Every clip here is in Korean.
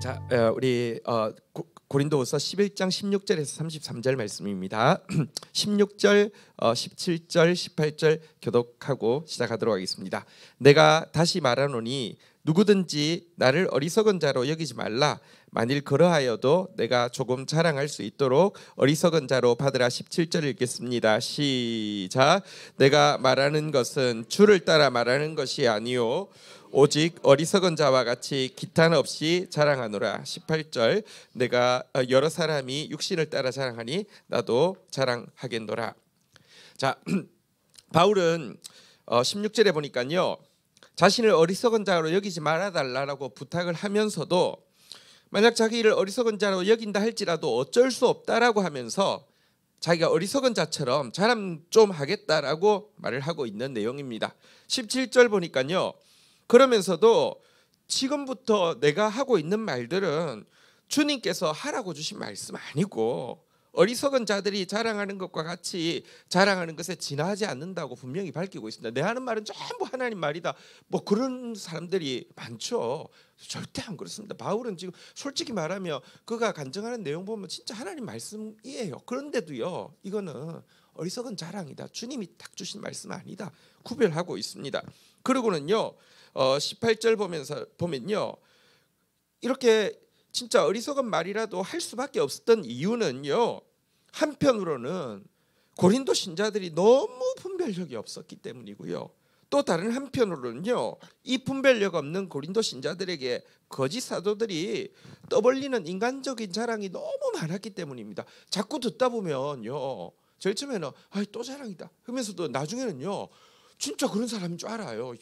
자, 우리 고린도후서 11장 16절에서 33절 말씀입니다. 16절, 17절, 18절 교독하고 시작하도록 하겠습니다. 내가 다시 말하노니 누구든지 나를 어리석은 자로 여기지 말라. 만일 그러하여도 내가 조금 자랑할 수 있도록 어리석은 자로 받으라. 17절 읽겠습니다. 시작. 내가 말하는 것은 주를 따라 말하는 것이 아니요 오직 어리석은 자와 같이 기탄 없이 자랑하노라. 18절. 내가 여러 사람이 육신을 따라 자랑하니 나도 자랑하겠노라. 자, 바울은 16절에 보니까요, 자신을 어리석은 자로 여기지 말아달라고 부탁을 하면서도 만약 자기를 어리석은 자로 여긴다 할지라도 어쩔 수 없다라고 하면서 자기가 어리석은 자처럼 자랑 좀 하겠다라고 말을 하고 있는 내용입니다. 17절 보니까요, 그러면서도 지금부터 내가 하고 있는 말들은 주님께서 하라고 주신 말씀 아니고 어리석은 자들이 자랑하는 것과 같이 자랑하는 것에 지나지 않는다고 분명히 밝히고 있습니다. 내 하는 말은 전부 하나님 말이다. 뭐 그런 사람들이 많죠. 절대 안 그렇습니다. 바울은 지금 솔직히 말하면 그가 간증하는 내용 보면 진짜 하나님 말씀이에요. 그런데도요, 이거는 어리석은 자랑이다. 주님이 딱 주신 말씀 아니다. 구별하고 있습니다. 그리고는요, 18절 보면요, 이렇게 진짜 어리석은 말이라도 할 수밖에 없었던 이유는요, 한편으로는 고린도 신자들이 너무 분별력이 없었기 때문이고요, 또 다른 한편으로는요, 이 분별력 없는 고린도 신자들에게 거짓 사도들이 떠벌리는 인간적인 자랑이 너무 많았기 때문입니다. 자꾸 듣다 보면요, 제일 처음에는 또 자랑이다 하면서도 나중에는요, 진짜 그런 사람인 줄 알아요.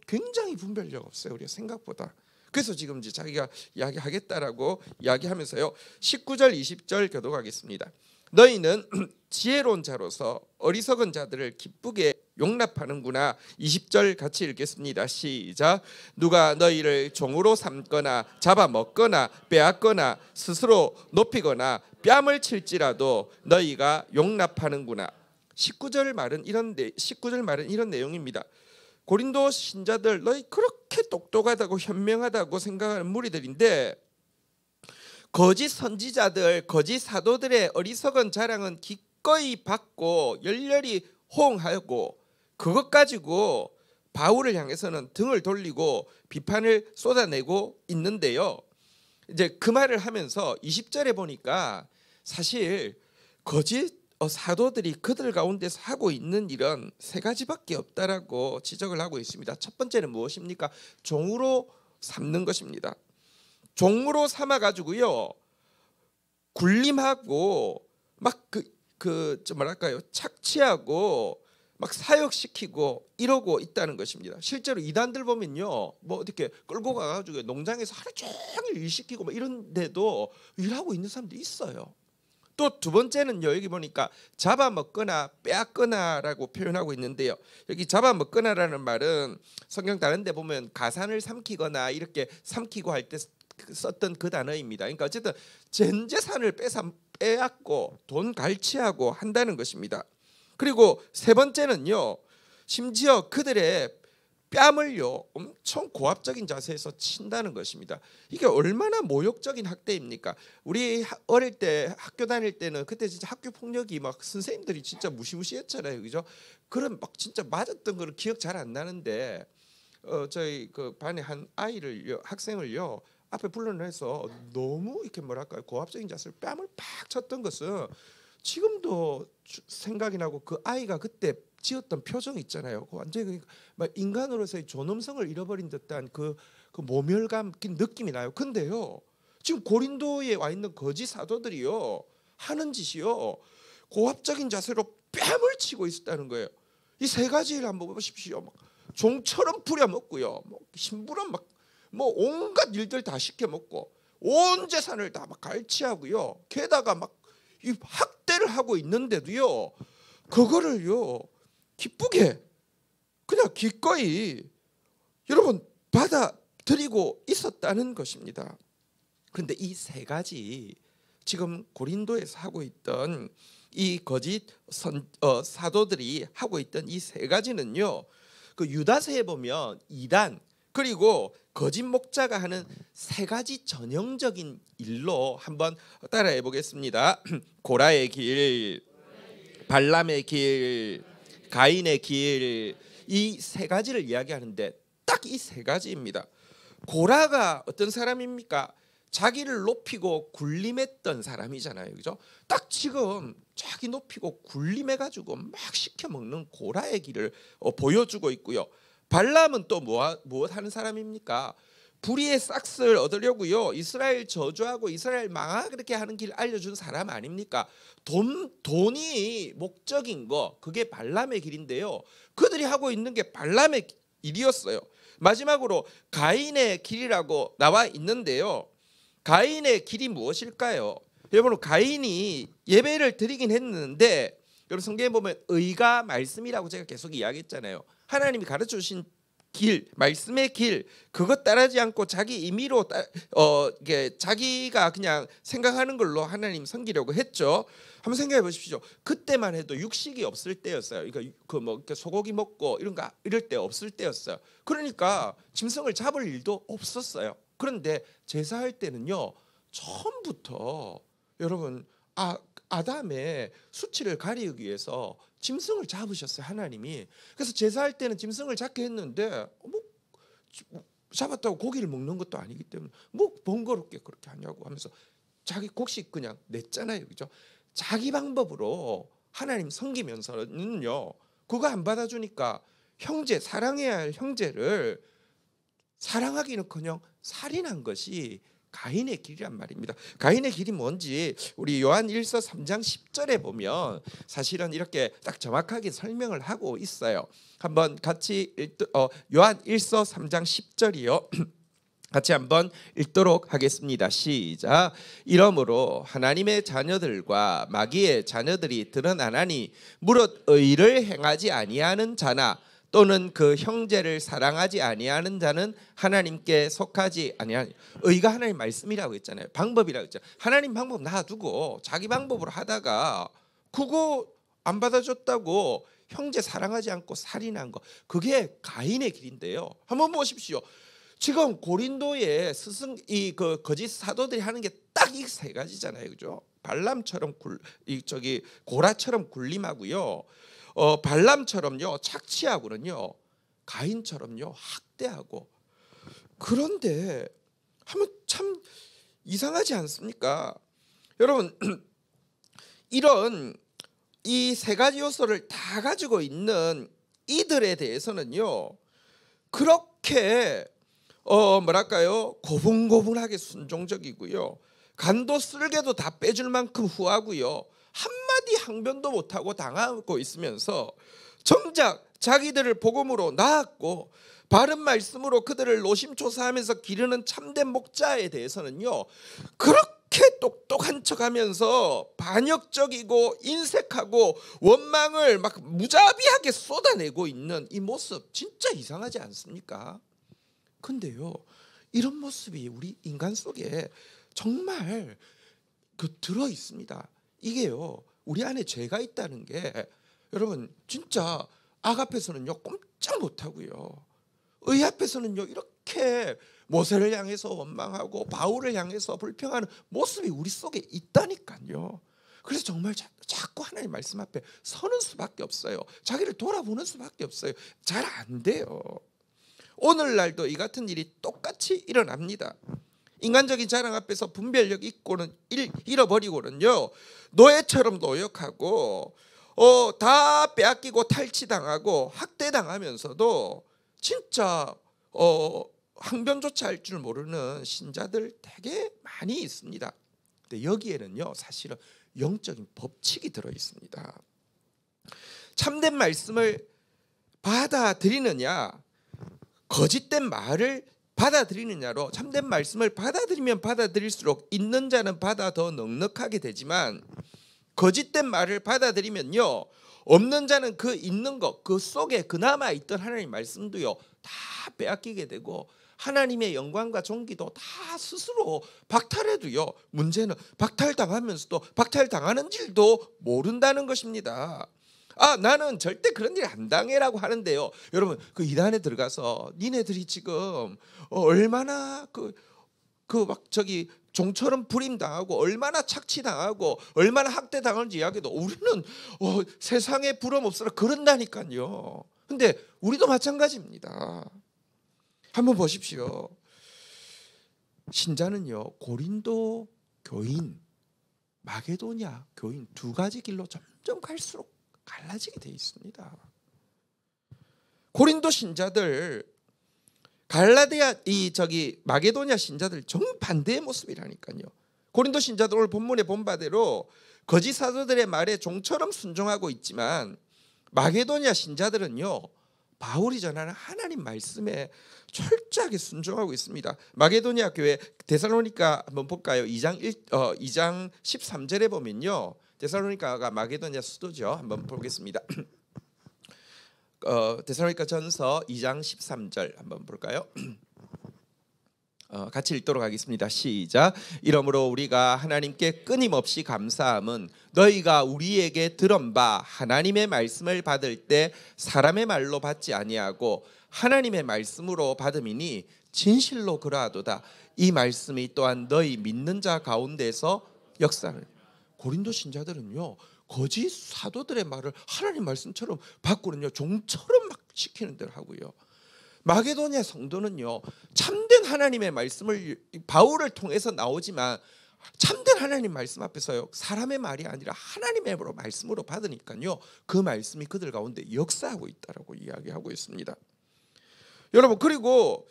굉장히 분별력 없어요, 우리가 생각보다. 그래서 지금 이제 자기가 이야기하겠다라고 이야기하면서요, 19절 20절 교독하겠습니다. 너희는 지혜로운 자로서 어리석은 자들을 기쁘게 용납하는구나. 20절 같이 읽겠습니다. 시작. 누가 너희를 종으로 삼거나 잡아먹거나 빼앗거나 스스로 높이거나 뺨을 칠지라도 너희가 용납하는구나. 19절 말은 이런 내용입니다. 고린도 신자들, 너희 그렇게 똑똑하다고 현명하다고 생각하는 무리들인데 거짓 선지자들, 거짓 사도들의 어리석은 자랑은 기꺼이 받고 열렬히 호응하고 그것 가지고 바울을 향해서는 등을 돌리고 비판을 쏟아내고 있는데요, 이제 그 말을 하면서 20절에 보니까 사실 거짓 사도들이 그들 가운데서 하고 있는 일은 세 가지밖에 없다라고 지적을 하고 있습니다. 첫 번째는 무엇입니까? 종으로 삼는 것입니다. 종으로 삼아 가지고요, 굴림하고 막 뭐랄까요, 착취하고 막 사역시키고 이러고 있다는 것입니다. 실제로 이단들 보면요, 뭐 어떻게 끌고 가가지고 농장에서 하루 종일 일시키고 뭐 이런데도 일하고 있는 사람들이 있어요. 또 두 번째는요, 여기 보니까 잡아먹거나 빼앗거나라고 표현하고 있는데요, 여기 잡아먹거나라는 말은 성경 다른 데 보면 가산을 삼키거나 이렇게 삼키고 할 때 썼던 그 단어입니다. 그러니까 어쨌든 전 재산을 빼앗고 돈 갈취하고 한다는 것입니다. 그리고 세 번째는요, 심지어 그들의 뺨을요 엄청 고압적인 자세에서 친다는 것입니다. 이게 얼마나 모욕적인 학대입니까? 우리 어릴 때 학교 다닐 때는 그때 진짜 학교 폭력이 막 선생님들이 진짜 무시무시했잖아요, 그죠? 그런 막 진짜 맞았던 거를 기억 잘 안 나는데 저희 그 반에 한 학생을요 앞에 불러내서 너무 이렇게 뭐랄까요, 고압적인 자세로 뺨을 팍 쳤던 것은 지금도 생각이 나고, 그 아이가 그때 지었던 표정 있잖아요. 완전히 막 인간으로서의 존엄성을 잃어버린 듯한 그 모멸감 느낌이 나요. 근데요, 지금 고린도에 와 있는 거짓 사도들이요 하는 짓이요 고압적인 자세로 뺨을 치고 있었다는 거예요. 이 세 가지를 한번 보십시오. 막 종처럼 부려먹고요, 뭐 심부름 뭐 온갖 일들 다 시켜 먹고 온 재산을 다 막 갈취하고요, 게다가 막 이 학대를 하고 있는데도요, 그거를요 기쁘게 그냥 기꺼이 여러분 받아들이고 있었다는 것입니다. 그런데 이 세 가지, 지금 고린도에서 하고 있던 이 거짓 사도들이 하고 있던 이 세 가지는요, 그 유다서에 보면 이단 그리고 거짓 목자가 하는 세 가지 전형적인 일로 한번 따라해 보겠습니다. 고라의 길, 발람의 길, 가인의 길, 이 세 가지를 이야기하는데 딱 이 세 가지입니다. 고라가 어떤 사람입니까? 자기를 높이고 군림했던 사람이잖아요, 그죠? 딱 지금 자기 높이고 군림해가지고 막 시켜 먹는 고라의 길을 보여주고 있고요. 발람은 또 무엇 하는 사람입니까? 불의의 싹스를 얻으려고요. 이스라엘 저주하고 이스라엘 망하 그렇게 하는 길 알려준 사람 아닙니까? 돈이 목적인 거, 그게 발람의 길인데요. 그들이 하고 있는 게 발람의 일이었어요. 마지막으로 가인의 길이라고 나와 있는데요. 가인의 길이 무엇일까요? 여러분, 가인이 예배를 드리긴 했는데, 여러분 성경에 보면 의가 말씀이라고 제가 계속 이야기했잖아요. 하나님이 가르쳐 주신 길, 말씀의 길, 그것 따르지 않고 자기 임의로 자기가 그냥 생각하는 걸로 하나님 섬기려고 했죠. 한번 생각해 보십시오. 그때만 해도 육식이 없을 때였어요. 그러니까 소고기 먹고 이럴 때 없을 때였어요. 그러니까 짐승을 잡을 일도 없었어요. 그런데 제사할 때는요, 처음부터 여러분 아담의 수치를 가리기 위해서 짐승을 잡으셨어요, 하나님이. 그래서 제사할 때는 짐승을 잡게 했는데 잡았다고 고기를 먹는 것도 아니기 때문에 뭐 번거롭게 그렇게 하냐고 하면서 자기 곡식 그냥 냈잖아요, 그죠? 자기 방법으로 하나님 섬기면서는요, 그거 안 받아주니까 사랑해야 할 형제를 사랑하기는커녕 살인한 것이 가인의 길이란 말입니다. 가인의 길이 뭔지 우리 요한 1서 3장 10절에 보면 사실은 이렇게 딱 정확하게 설명을 하고 있어요. 한번 같이 요한 1서 3장 10절이요. 같이 한번 읽도록 하겠습니다. 시작. 이러므로 하나님의 자녀들과 마귀의 자녀들이 드러나나니 무릇 의를 행하지 아니하는 자나 또는 그 형제를 사랑하지 아니하는 자는 하나님께 속하지 아니하니. 의가 하나님 말씀이라고 했잖아요. 방법이라고 했잖아요. 하나님 방법 놔두고 자기 방법으로 하다가 그거 안 받아줬다고 형제 사랑하지 않고 살인한 거, 그게 가인의 길인데요. 한번 보십시오. 지금 고린도의 그 거짓 사도들이 하는 게 딱 이 세 가지잖아요, 그죠? 발람처럼 고라처럼 군림하고요. 발람처럼요 착취하고는요, 가인처럼요 학대하고. 그런데 한번 참 이상하지 않습니까? 여러분, 이런 이 세 가지 요소를 다 가지고 있는 이들에 대해서는요, 그렇게 고분고분하게 순종적이고요, 간도 쓸개도 다 빼줄 만큼 후하고요, 한마디 항변도 못하고 당하고 있으면서 정작 자기들을 복음으로 낳았고 바른 말씀으로 그들을 노심초사하면서 기르는 참된 목자에 대해서는요, 그렇게 똑똑한 척하면서 반역적이고 인색하고 원망을 막 무자비하게 쏟아내고 있는 이 모습, 진짜 이상하지 않습니까? 근데요, 이런 모습이 우리 인간 속에 정말 들어 있습니다. 이게요, 우리 안에 죄가 있다는 게 여러분 진짜 악 앞에서는요 꼼짝 못하고요, 의 앞에서는요 이렇게 모세를 향해서 원망하고 바울을 향해서 불평하는 모습이 우리 속에 있다니까요. 그래서 정말 자꾸 하나님 말씀 앞에 서는 수밖에 없어요. 자기를 돌아보는 수밖에 없어요. 잘 안 돼요. 오늘날도 이 같은 일이 똑같이 일어납니다. 인간적인 자랑 앞에서 분별력 잊고는 잃어버리고는요, 노예처럼 노역하고 다 빼앗기고 탈취당하고 학대당하면서도 진짜 항변조차 할 줄 모르는 신자들 되게 많이 있습니다. 근데 여기에는요 사실은 영적인 법칙이 들어 있습니다. 참된 말씀을 받아들이느냐, 거짓된 말을 받아들이느냐로, 참된 말씀을 받아들이면 받아들일수록 있는 자는 받아 더 넉넉하게 되지만, 거짓된 말을 받아들이면요 없는 자는 그 있는 것, 그 속에 그나마 있던 하나님 말씀도요 다 빼앗기게 되고 하나님의 영광과 존귀도 다 스스로 박탈해도요, 문제는 박탈당하면서도 박탈당하는 줄도 모른다는 것입니다. 나는 절대 그런 일 안 당해라고 하는데요. 여러분 그 이단에 들어가서 니네들이 지금 얼마나 막 저기 종처럼 부림당하고 얼마나 착취당하고 얼마나 학대당하는지 이야기도 우리는 세상에 부름 없어라 그런다니까요. 근데 우리도 마찬가지입니다. 한번 보십시오. 신자는요 고린도 교인, 마게도냐 교인 두 가지 길로 점점 갈수록 갈라지게 돼 있습니다. 고린도 신자들 마게도냐 신자들 정반대의 모습이라니까요. 고린도 신자들 오늘 본문에 본 바대로 거짓 사도들의 말에 종처럼 순종하고 있지만 마게도냐 신자들은요 바울이 전하는 하나님 말씀에 철저하게 순종하고 있습니다. 마게도냐 교회 데살로니가 한번 볼까요? 2장 13절에 보면요. 데살로니가가 마게도냐 수도죠. 한번 보겠습니다. 데살로니가 전서 2장 13절 한번 볼까요? 같이 읽도록 하겠습니다. 시작. 이러므로 우리가 하나님께 끊임없이 감사함은 너희가 우리에게 들은 바 하나님의 말씀을 받을 때 사람의 말로 받지 아니하고 하나님의 말씀으로 받음이니 진실로 그러하도다. 이 말씀이 또한 너희 믿는 자 가운데서 역사를. 고린도 신자들은요 거짓 사도들의 말을 하나님 말씀처럼 바꾸는요 종처럼 막 시키는 대로 하고요. 마게도냐 성도는요 참된 하나님의 말씀을 바울을 통해서 나오지만 참된 하나님 말씀 앞에서요 사람의 말이 아니라 하나님의 말씀으로 받으니까요 그 말씀이 그들 가운데 역사하고 있다라고 이야기하고 있습니다. 여러분 그리고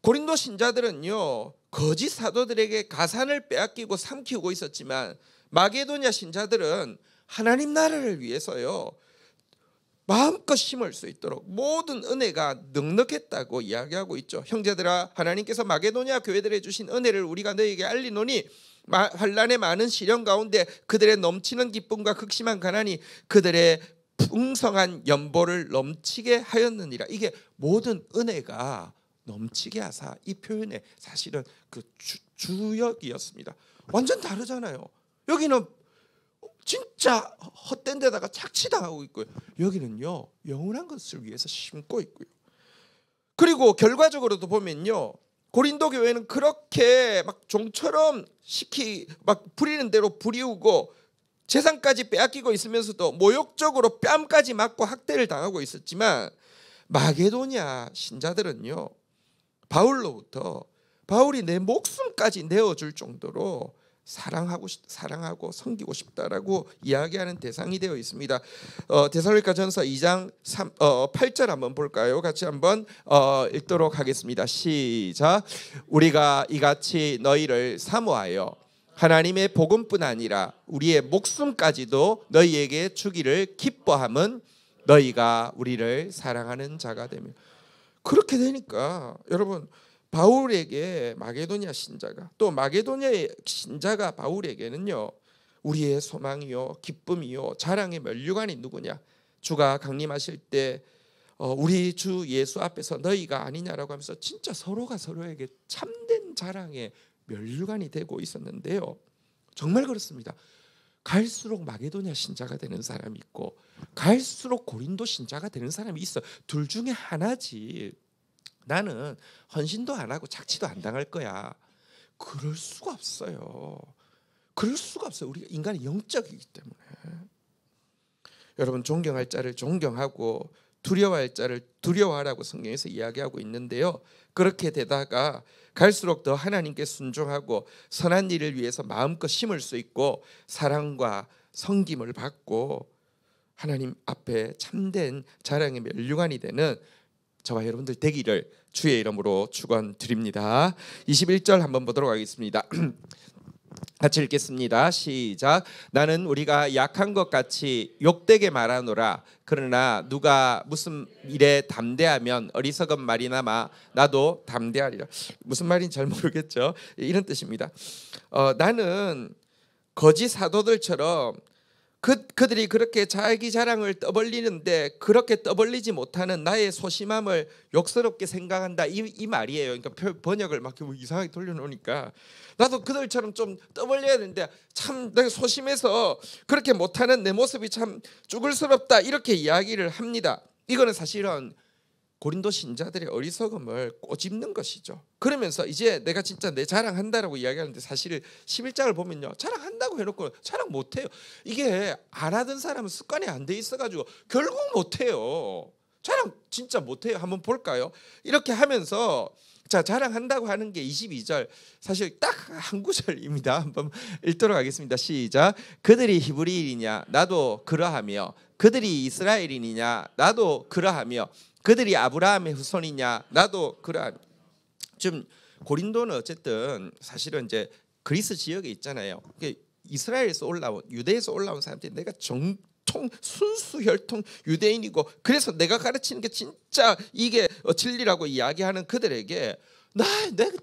고린도 신자들은요 거짓 사도들에게 가산을 빼앗기고 삼키고 있었지만 마게도냐 신자들은 하나님 나라를 위해서요 마음껏 심을 수 있도록 모든 은혜가 넉넉했다고 이야기하고 있죠. 형제들아 하나님께서 마게도냐 교회들에 주신 은혜를 우리가 너희에게 알리노니 환난의 많은 시련 가운데 그들의 넘치는 기쁨과 극심한 가난이 그들의 풍성한 연보를 넘치게 하였느니라. 이게 모든 은혜가 넘치게 하사 이 표현에 사실은 그 주역이었습니다. 완전 다르잖아요. 여기는 진짜 헛된 데다가 착취당하고 있고요. 여기는요 영원한 것을 위해서 심고 있고요. 그리고 결과적으로도 보면요 고린도 교회는 그렇게 막 종처럼 막 부리는 대로 부리우고 재산까지 빼앗기고 있으면서도 모욕적으로 뺨까지 맞고 학대를 당하고 있었지만 마게도냐 신자들은요 바울로부터 바울이 내 목숨까지 내어줄 정도로 사랑하고 섬기고 싶다라고 이야기하는 대상이 되어 있습니다. 데살로니가전서 2장 8절 한번 볼까요? 같이 한번 읽도록 하겠습니다. 시작. 우리가 이같이 너희를 사모하여 하나님의 복음뿐 아니라 우리의 목숨까지도 너희에게 주기를 기뻐함은 너희가 우리를 사랑하는 자가 되며. 그렇게 되니까 여러분 바울에게 마게도냐 신자가 또 마게도냐의 신자가 바울에게는요 우리의 소망이요 기쁨이요 자랑의 면류관이 누구냐? 주가 강림하실 때 우리 주 예수 앞에서 너희가 아니냐라고 하면서 진짜 서로가 서로에게 참된 자랑의 면류관이 되고 있었는데요. 정말 그렇습니다. 갈수록 마게도냐 신자가 되는 사람이 있고 갈수록 고린도 신자가 되는 사람이 있어. 둘 중에 하나지. 나는 헌신도 안 하고 착취도 안 당할 거야. 그럴 수가 없어요. 그럴 수가 없어요. 우리가 인간이 영적이기 때문에. 여러분 존경할 자를 존경하고 두려워할 자를 두려워하라고 성경에서 이야기하고 있는데요. 그렇게 되다가 갈수록 더 하나님께 순종하고 선한 일을 위해서 마음껏 심을 수 있고 사랑과 섬김을 받고 하나님 앞에 참된 자랑의 면류관이 되는 저와 여러분들 되기를 주의 이름으로 축원드립니다. 21절 한번 보도록 하겠습니다. 같이 읽겠습니다. 시작. 나는 우리가 약한 것 같이 욕되게 말하노라. 그러나 누가 무슨 일에 담대하면 어리석은 말이나마 나도 담대하리라. 무슨 말인지 잘 모르겠죠. 이런 뜻입니다. 나는 거짓 사도들처럼 그들이 그렇게 자기 자랑을 떠벌리는데 그렇게 떠벌리지 못하는 나의 소심함을 욕스럽게 생각한다, 이 말이에요. 그러니까 번역을 막 이상하게 돌려놓으니까 나도 그들처럼 좀 떠벌려야 되는데 참 내가 소심해서 그렇게 못하는 내 모습이 참 쭈글스럽다, 이렇게 이야기를 합니다. 이거는 사실은 고린도 신자들의 어리석음을 꼬집는 것이죠. 그러면서 이제 내가 진짜 내 자랑한다라고 이야기하는데 사실 11장을 보면요, 자랑한다고 해놓고 자랑 못해요. 이게 안 하던 사람은 습관이 안 돼 있어가지고 결국 못해요. 자랑 진짜 못해요. 한번 볼까요? 이렇게 하면서 자, 자랑한다고 하는 게 22절 사실 딱 한 구절입니다. 한번 읽도록 하겠습니다. 시작. 그들이 히브리인이냐 나도 그러하며 그들이 이스라엘인이냐 나도 그러하며 그들이 아브라함의 후손이냐 나도 그러하며. 지금 고린도는 어쨌든 사실은 이제 그리스 지역에 있잖아요. 이스라엘에서 올라온, 유대에서 올라온 사람들이 내가 정통 순수 혈통 유대인이고 그래서 내가 가르치는 게 진짜 이게 진리라고 이야기하는 그들에게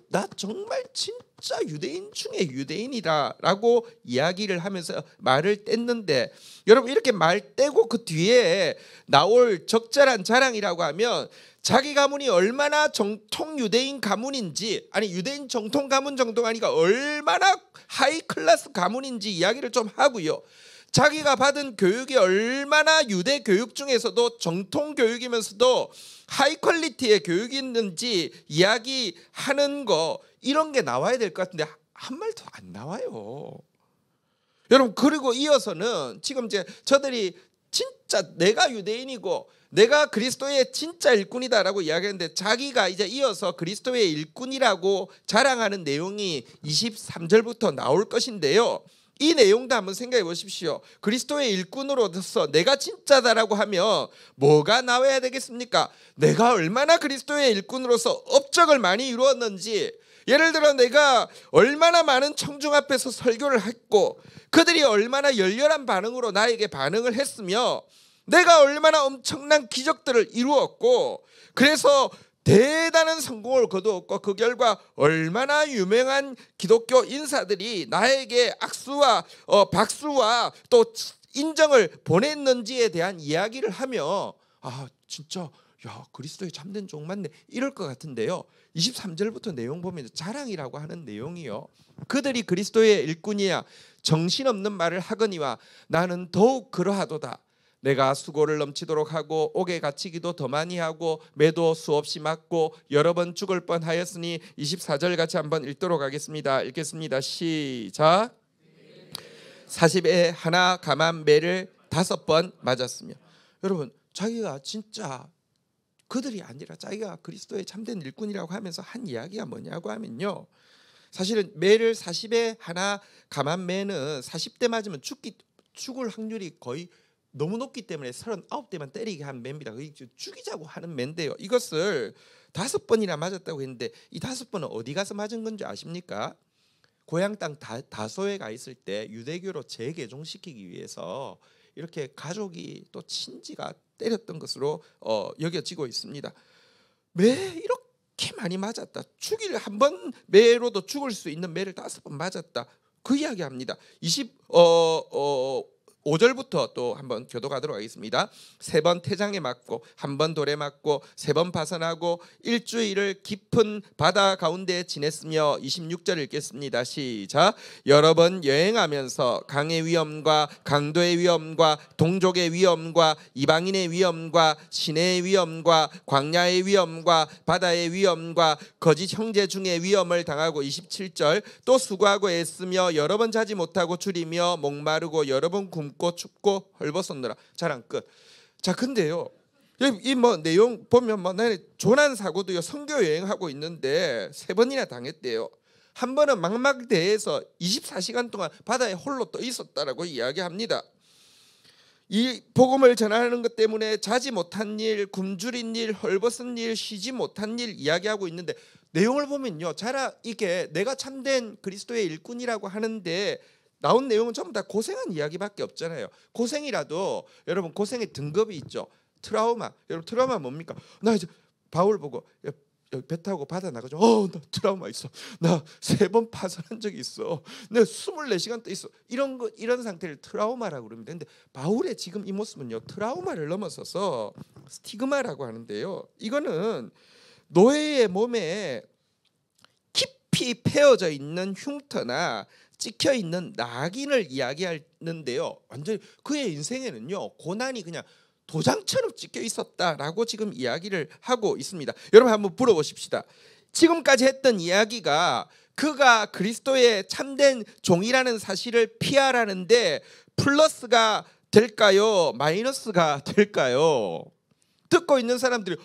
나 정말 진짜 유대인 중에 유대인이다라고 이야기를 하면서 말을 뗐는데, 여러분 이렇게 말 떼고 그 뒤에 나올 적절한 자랑이라고 하면 자기 가문이 얼마나 정통 유대인 가문인지, 아니 유대인 정통 가문 정도가 아니라 얼마나 하이 클래스 가문인지 이야기를 좀 하고요. 자기가 받은 교육이 얼마나 유대 교육 중에서도 정통 교육이면서도 하이 퀄리티의 교육이 있는지 이야기하는 거, 이런 게 나와야 될 것 같은데 한 말도 안 나와요. 여러분 그리고 이어서는 지금 이제 저들이 진짜 내가 유대인이고 내가 그리스도의 진짜 일꾼이다라고 이야기하는데 자기가 이제 이어서 그리스도의 일꾼이라고 자랑하는 내용이 23절부터 나올 것인데요. 이 내용도 한번 생각해 보십시오. 그리스도의 일꾼으로서 내가 진짜다라고 하면 뭐가 나와야 되겠습니까? 내가 얼마나 그리스도의 일꾼으로서 업적을 많이 이루었는지, 예를 들어 내가 얼마나 많은 청중 앞에서 설교를 했고 그들이 얼마나 열렬한 반응으로 나에게 반응을 했으며 내가 얼마나 엄청난 기적들을 이루었고 그래서 대단한 성공을 거두었고 그 결과 얼마나 유명한 기독교 인사들이 나에게 악수와 박수와 또 인정을 보냈는지에 대한 이야기를 하며 아 진짜 야 그리스도의 참된 종 맞네 이럴 것 같은데요. 23절부터 내용 보면 자랑이라고 하는 내용이요. 그들이 그리스도의 일꾼이야 정신없는 말을 하거니와 나는 더욱 그러하도다. 내가 수고를 넘치도록 하고 옥에 갇히기도 더 많이 하고 매도 수없이 맞고 여러 번 죽을 뻔하였으니 24절 같이 한번 읽도록 하겠습니다. 읽겠습니다. 시작. 40에 하나 감한 매를 5번 맞았으며. 여러분 자기가 진짜 그들이 아니라 자기가 그리스도의 참된 일꾼이라고 하면서 한 이야기가 뭐냐고 하면요, 사실은 매를 40에 하나 감한 매는 40대 맞으면 죽을 확률이 거의 너무 높기 때문에 39대만 때리게 한 매입니다. 죽이자고 하는 매인데요. 이것을 5번이나 맞았다고 했는데 이 5번은 어디 가서 맞은 건지 아십니까? 고향 땅 다소에 가 있을 때 유대교로 재개종시키기 위해서 이렇게 가족이 또 친지가 때렸던 것으로 여겨지고 있습니다. 매 이렇게 많이 맞았다. 한 번 매로도 죽을 수 있는 매를 5번 맞았다. 그 이야기합니다. 5절부터 또 한번 교도가도록 하겠습니다. 3번 태장에 맞고 1번 돌에 맞고 3번 파선하고 일주일을 깊은 바다 가운데 지냈으며 26절 읽겠습니다. 시작. 여러 번 여행하면서 강의 위험과 강도의 위험과 동족의 위험과 이방인의 위험과 시내의 위험과 광야의 위험과 바다의 위험과 거짓 형제 중의 위험을 당하고 27절 또 수고하고 애쓰며 여러 번 자지 못하고 줄이며 목마르고 여러 번 굶고 춥고 헐벗었느라. 자랑 끝. 자 근데요 이 뭐 내용 보면 뭐 나는 조난 사고도요 선교 여행하고 있는데 3번이나 당했대요. 한 번은 망망대해에서 24시간 동안 바다에 홀로 떠 있었다라고 이야기합니다. 이 복음을 전하는 것 때문에 자지 못한 일, 굶주린 일, 헐벗은 일, 쉬지 못한 일 이야기하고 있는데 내용을 보면요 이게 내가 참된 그리스도의 일꾼이라고 하는데 나온 내용은 전부 다 고생한 이야기밖에 없잖아요. 고생이라도 여러분 고생의 등급이 있죠. 트라우마. 여러분 트라우마 뭡니까? 나 이제 바울 보고 여기 배 타고 바다 나가죠. 나 트라우마 있어. 나 3번 파산한 적이 있어. 내가 24시간 떠 있어. 이런 상태를 트라우마라고 그럽니다. 근데 바울의 지금 이 모습은요, 트라우마를 넘어서서 스티그마라고 하는데요. 이거는 노예의 몸에 깊이 패어져 있는 흉터나 찍혀 있는 낙인을 이야기하는데요. 완전히 그의 인생에는요, 고난이 그냥 도장처럼 찍혀 있었다라고 지금 이야기를 하고 있습니다. 여러분 한번 물어보십시다. 지금까지 했던 이야기가 그가 그리스도의 참된 종이라는 사실을 피하라는데 플러스가 될까요? 마이너스가 될까요? 듣고 있는 사람들이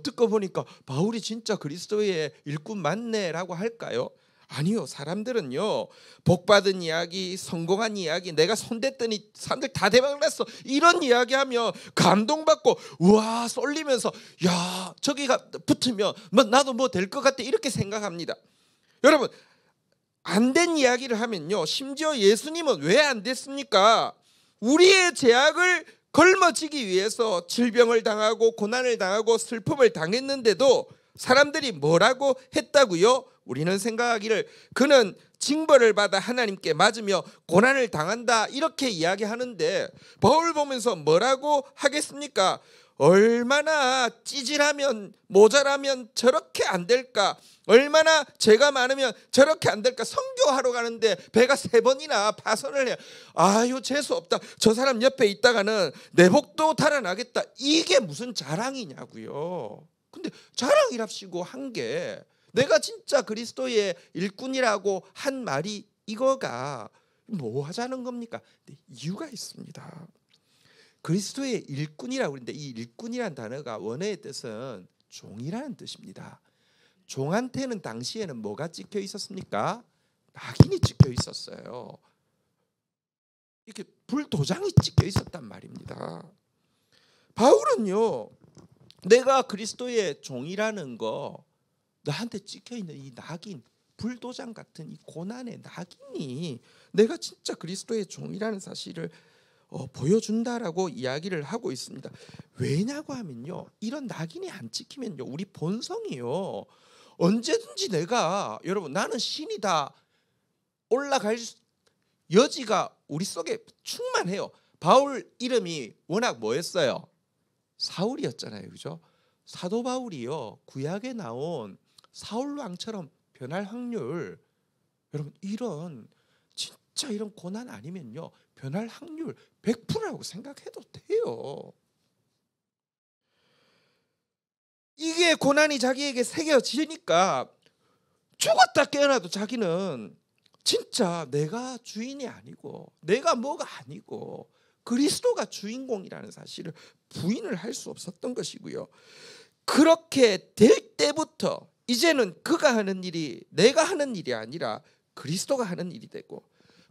듣고 보니까 바울이 진짜 그리스도의 일꾼 맞네라고 할까요? 아니요. 사람들은요, 복받은 이야기, 성공한 이야기, 내가 손댔더니 사람들 다 대박을 났어, 이런 이야기하면 감동받고 우와 쏠리면서 야 저기가 붙으면 나도 뭐 될 것 같아, 이렇게 생각합니다. 여러분, 안 된 이야기를 하면요, 심지어 예수님은 왜 안 됐습니까? 우리의 죄악을 걸머지기 위해서 질병을 당하고 고난을 당하고 슬픔을 당했는데도 사람들이 뭐라고 했다고요? 우리는 생각하기를 그는 징벌을 받아 하나님께 맞으며 고난을 당한다, 이렇게 이야기하는데 바울 보면서 뭐라고 하겠습니까? 얼마나 찌질하면 모자라면 저렇게 안 될까? 얼마나 죄가 많으면 저렇게 안 될까? 선교하러 가는데 배가 3번이나 파선을 해. 아유 재수 없다. 저 사람 옆에 있다가는 내 복도 달아나겠다. 이게 무슨 자랑이냐고요. 근데 자랑이랍시고 한 게, 내가 진짜 그리스도의 일꾼이라고 한 말이 이거가 뭐 하자는 겁니까? 이유가 있습니다. 그리스도의 일꾼이라고 그러는데 이 일꾼이라는 단어가 원어의 뜻은 종이라는 뜻입니다. 종한테는 당시에는 뭐가 찍혀 있었습니까? 낙인이 찍혀 있었어요. 이렇게 불도장이 찍혀 있었단 말입니다. 바울은요, 내가 그리스도의 종이라는 거, 나한테 찍혀 있는 이 낙인, 불도장 같은 이 고난의 낙인이 내가 진짜 그리스도의 종이라는 사실을 보여준다라고 이야기를 하고 있습니다. 왜냐고 하면요, 이런 낙인이 안 찍히면요, 우리 본성이요, 언제든지 내가, 여러분 나는 신이다 올라갈 여지가 우리 속에 충만해요. 바울 이름이 워낙 뭐였어요? 사울이었잖아요, 그죠? 사도 바울이요, 구약에 나온 사울 왕처럼 변할 확률, 여러분 이런 진짜 이런 고난 아니면요, 변할 확률 100%라고 생각해도 돼요. 이게 고난이 자기에게 새겨지니까 죽었다 깨어나도 자기는 진짜 내가 주인이 아니고 내가 뭐가 아니고 그리스도가 주인공이라는 사실을 부인을 할 수 없었던 것이고요. 그렇게 될 때부터 이제는 그가 하는 일이 내가 하는 일이 아니라 그리스도가 하는 일이 되고,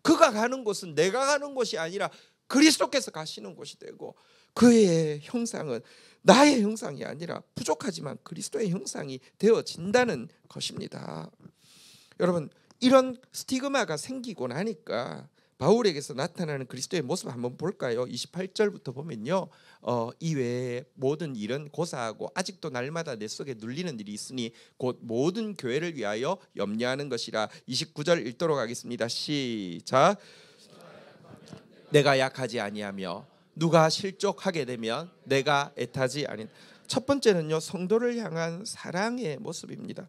그가 가는 곳은 내가 가는 곳이 아니라 그리스도께서 가시는 곳이 되고, 그의 형상은 나의 형상이 아니라 부족하지만 그리스도의 형상이 되어진다는 것입니다. 여러분, 이런 스티그마가 생기고 나니까 바울에게서 나타나는 그리스도의 모습을 한번 볼까요? 28절부터 보면요, 이 외에 모든 일은 고사하고 아직도 날마다 내 속에 눌리는 일이 있으니 곧 모든 교회를 위하여 염려하는 것이라. 29절 읽도록 하겠습니다. 시작. 내가 약하지 아니하며 누가 실족하게 되면 내가 애타지 아닌. 첫 번째는요, 성도를 향한 사랑의 모습입니다.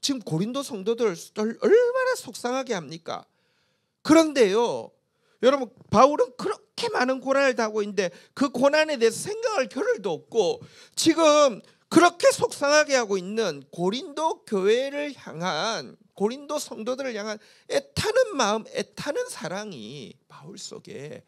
지금 고린도 성도들 얼마나 속상하게 합니까? 그런데요, 여러분, 바울은 그렇게 많은 고난을 당하고 있는데 그 고난에 대해서 생각할 겨를도 없고 지금 그렇게 속상하게 하고 있는 고린도 교회를 향한, 고린도 성도들을 향한 애타는 마음, 애타는 사랑이 바울 속에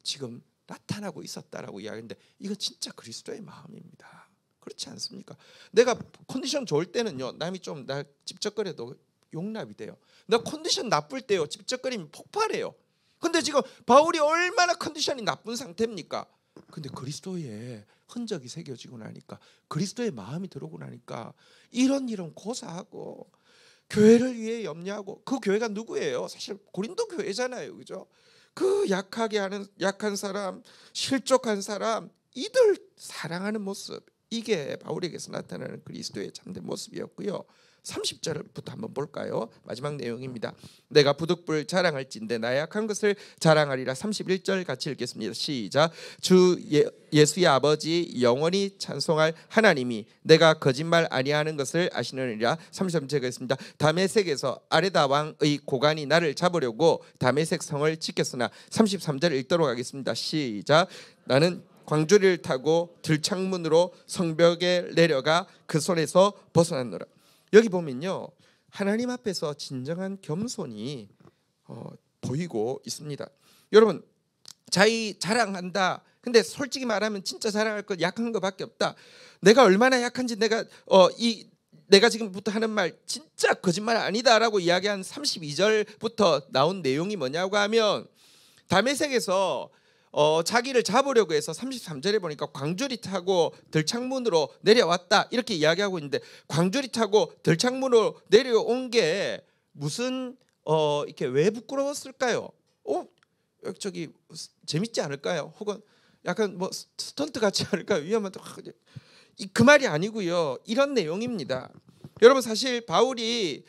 지금 나타나고 있었다라고 이야기하는데, 이거 진짜 그리스도의 마음입니다. 그렇지 않습니까? 내가 컨디션 좋을 때는요, 남이 좀 나 찝쩍거려도 용납이 돼요. 나 컨디션 나쁠 때요, 찝쩍거리면 폭발해요. 근데 지금 바울이 얼마나 컨디션이 나쁜 상태입니까? 근데 그리스도의 흔적이 새겨지고 나니까, 그리스도의 마음이 들어오고 나니까 이런 고사하고 교회를 위해 염려하고, 그 교회가 누구예요? 사실 고린도 교회잖아요, 그죠? 그 약한 사람, 실족한 사람, 이들 사랑하는 모습, 이게 바울에게서 나타나는 그리스도의 참된 모습이었고요. 30절부터 한번 볼까요? 마지막 내용입니다. 내가 부득불 자랑할진대 나의 약한 것을 자랑하리라. 31절 같이 읽겠습니다. 시작. 주 예수의 아버지 영원히 찬송할 하나님이 내가 거짓말 아니하는 것을 아시느니라. 33절 읽겠습니다. 다메섹에서 아레다 왕의 고관이 나를 잡으려고 다메섹 성을 지켰으나 33절 읽도록 하겠습니다. 시작. 나는 광주리를 타고 들창문으로 성벽에 내려가 그 손에서 벗어났노라. 여기 보면요, 하나님 앞에서 진정한 겸손이 보이고 있습니다. 여러분, 자기 자랑한다. 근데 솔직히 말하면 진짜 자랑할 것 약한 것밖에 없다. 내가 얼마나 약한지 내가 지금부터 하는 말 진짜 거짓말 아니다라고 이야기한 32절부터 나온 내용이 뭐냐고 하면 다메섹에서 자기를 잡으려고 해서 33절에 보니까 광주리 타고 들창문으로 내려왔다 이렇게 이야기하고 있는데, 광주리 타고 들창문으로 내려온 게 무슨 이렇게 왜 부끄러웠을까요? 저기 재밌지 않을까요? 혹은 약간 뭐 스턴트 같지 않을까요? 위험하다. 그 말이 아니고요. 이런 내용입니다. 여러분, 사실 바울이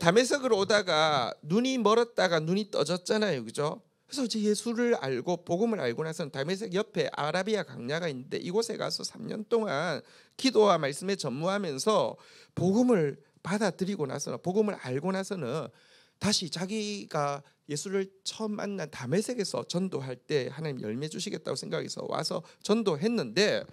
다메섹으로 오다가 눈이 멀었다가 눈이 떠졌잖아요, 그죠? 그래서 이제 예수를 알고 복음을 알고 나서는 다메섹 옆에 아라비아 강야가 있는데 이곳에 가서 3년 동안 기도와 말씀에 전무하면서 복음을 받아들이고 나서는, 복음을 알고 나서는 다시 자기가 예수를 처음 만난 다메섹에서 전도할 때 하나님 열매 주시겠다고 생각해서 와서 전도했는데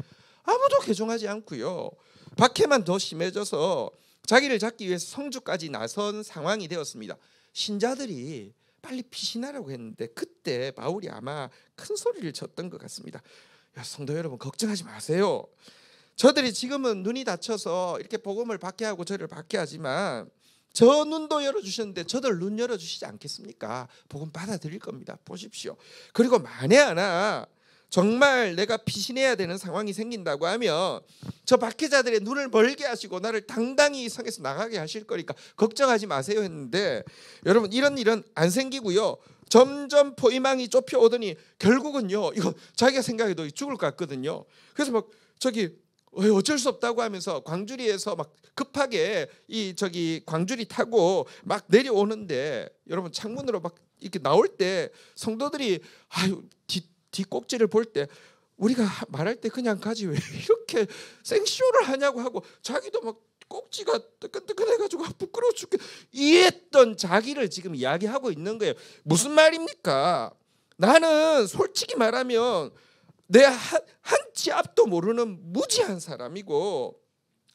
아무도 개종하지 않고요. 박해만 더 심해져서 자기를 잡기 위해서 성주까지 나선 상황이 되었습니다. 신자들이 빨리 피신하라고 했는데 그때 바울이 아마 큰 소리를 쳤던 것 같습니다. 성도 여러분, 걱정하지 마세요. 저들이 지금은 눈이 다쳐서 이렇게 복음을 받게 하고 저를 받게 하지만 저 눈도 열어주셨는데 저들 눈 열어주시지 않겠습니까? 복음 받아들일 겁니다. 보십시오. 그리고 만에 하나 정말 내가 피신해야 되는 상황이 생긴다고 하면 저 박해자들의 눈을 멀게 하시고 나를 당당히 이 성에서 나가게 하실 거니까 걱정하지 마세요 했는데, 여러분, 이런 일은 안 생기고요. 점점 포위망이 좁혀오더니 결국은요, 이거 자기가 생각해도 죽을 것 같거든요. 그래서 막 어쩔 수 없다고 하면서 광주리에서 막 급하게 광주리 타고 막 내려오는데, 여러분, 창문으로 막 이렇게 나올 때 성도들이 뒷꼭지를 볼 때 우리가 말할 때 그냥 가지 왜 이렇게 생쇼를 하냐고 하고 자기도 막 꼭지가 뜨끈뜨끈해가지고 부끄러워 죽게 이랬던 자기를 지금 이야기하고 있는 거예요. 무슨 말입니까? 나는 솔직히 말하면 내 한 치 앞도 모르는 무지한 사람이고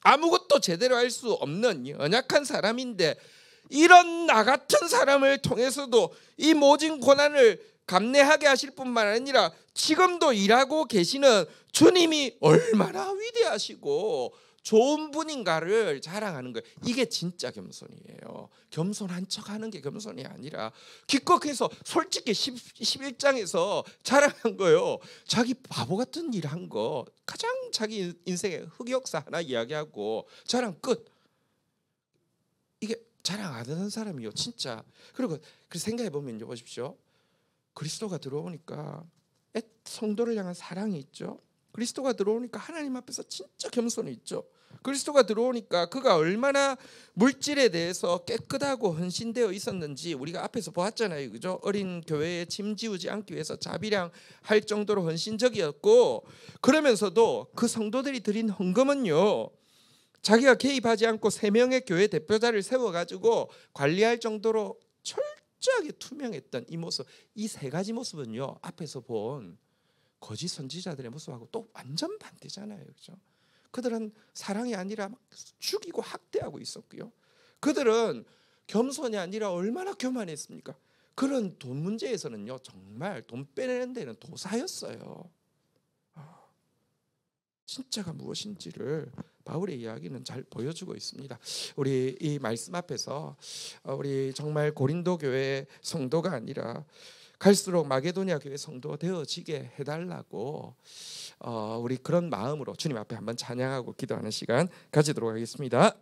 아무것도 제대로 할 수 없는 연약한 사람인데, 이런 나 같은 사람을 통해서도 이 모진 고난을 감내하게 하실 뿐만 아니라 지금도 일하고 계시는 주님이 얼마나 위대하시고 좋은 분인가를 자랑하는 거예요. 이게 진짜 겸손이에요. 겸손한 척하는 게 겸손이 아니라 기껏해서 솔직히 11장에서 자랑한 거예요. 자기 바보 같은 일 한 거, 가장 자기 인생의 흑역사 하나 이야기하고 자랑 끝. 이게 자랑 안 하는 사람이요, 진짜. 그리고 생각해 보면요, 보십시오. 그리스도가 들어오니까 성도를 향한 사랑이 있죠. 그리스도가 들어오니까 하나님 앞에서 진짜 겸손이 있죠. 그리스도가 들어오니까 그가 얼마나 물질에 대해서 깨끗하고 헌신되어 있었는지 우리가 앞에서 보았잖아요, 그죠? 어린 교회에 짐 지우지 않기 위해서 자비량 할 정도로 헌신적이었고, 그러면서도 그 성도들이 드린 헌금은요, 자기가 개입하지 않고 3명의 교회 대표자를 세워가지고 관리할 정도로 철저하게 투명했던 이 모습, 이 3가지 모습은요, 앞에서 본 거짓 선지자들의 모습하고 또 완전 반대잖아요, 그렇죠? 그들은 사랑이 아니라 막 죽이고 학대하고 있었고요. 그들은 겸손이 아니라 얼마나 교만했습니까? 그런 돈 문제에서는요, 정말 돈 빼내는 데는 도사였어요. 진짜가 무엇인지를 바울의 이야기는 잘 보여주고 있습니다. 우리 이 말씀 앞에서 우리 정말 고린도 교회 성도가 아니라 갈수록 마게도냐 교회 성도 되어지게 해달라고 우리 그런 마음으로 주님 앞에 한번 찬양하고 기도하는 시간 가지도록 하겠습니다.